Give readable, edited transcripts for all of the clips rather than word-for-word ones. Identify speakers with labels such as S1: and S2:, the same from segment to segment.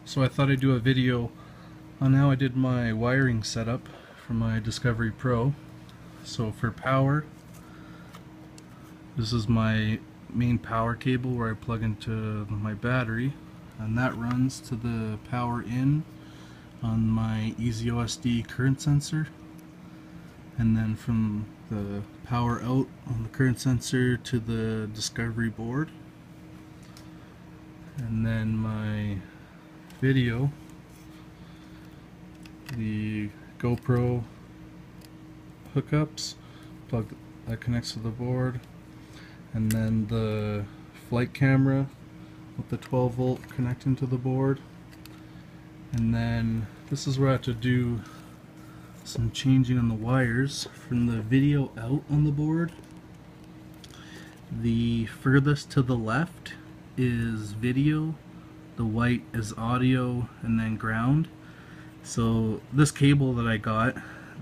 S1: So I thought I'd do a video on how I did my wiring setup for my Discovery Pro. So for power, this is my main power cable where I plug into my battery, and that runs to the power in on my EasyOSD current sensor, and then from the power out on the current sensor to the Discovery board. And then my video, the GoPro hookups, plug that connects to the board, and then the flight camera with the 12 volt connecting to the board. And then this is where I have to do some changing on the wires. From the video out on the board, the furthest to the left is video, the white is audio, and then ground. So this cable that I got,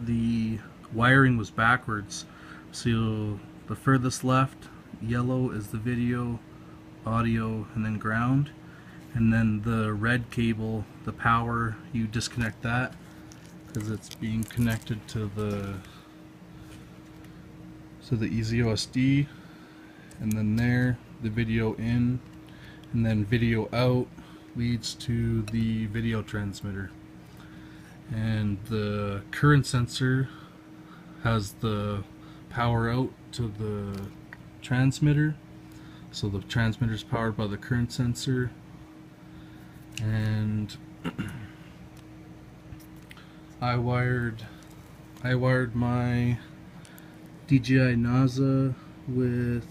S1: the wiring was backwards. So the furthest left, yellow, is the video, audio, and then ground. And then the red cable, the power, you disconnect that because it's being connected to the EasyOSD. And then there, the video in, and then video out leads to the video transmitter. And the current sensor has the power out to the transmitter, so the transmitter is powered by the current sensor. And I wired my DJI NASA with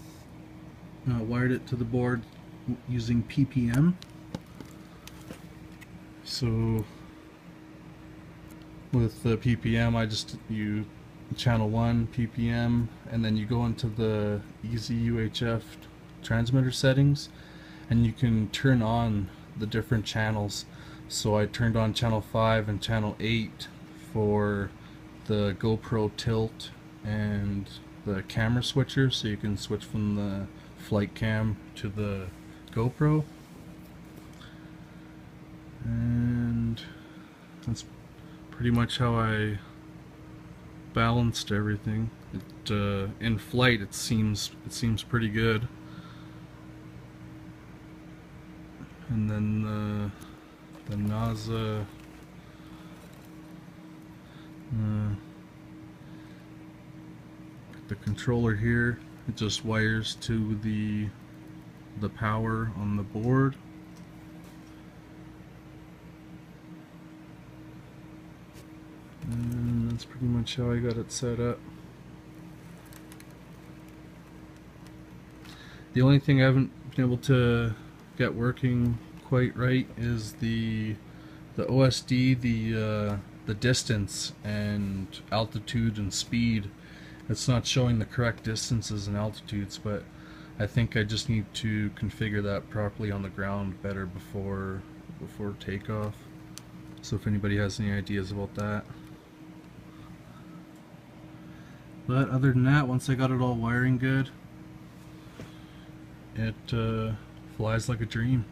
S1: wired it to the board using PPM. So with the PPM, you channel 1 PPM, and then you go into the Easy UHF transmitter settings, and you can turn on the different channels. So I turned on channel 5 and channel 8 for the GoPro tilt and the camera switcher, so you can switch from the flight cam to the GoPro. And that's pretty much how I balanced everything. In flight it seems pretty good. And then the NASA the controller here, it just wires to the power on the board. And that's pretty much how I got it set up. The only thing I haven't been able to get working quite right is the OSD, the distance and altitude and speed. It's not showing the correct distances and altitudes, but I think I just need to configure that properly on the ground better before takeoff. So if anybody has any ideas about that. But other than that, once I got it all wiring good, it flies like a dream.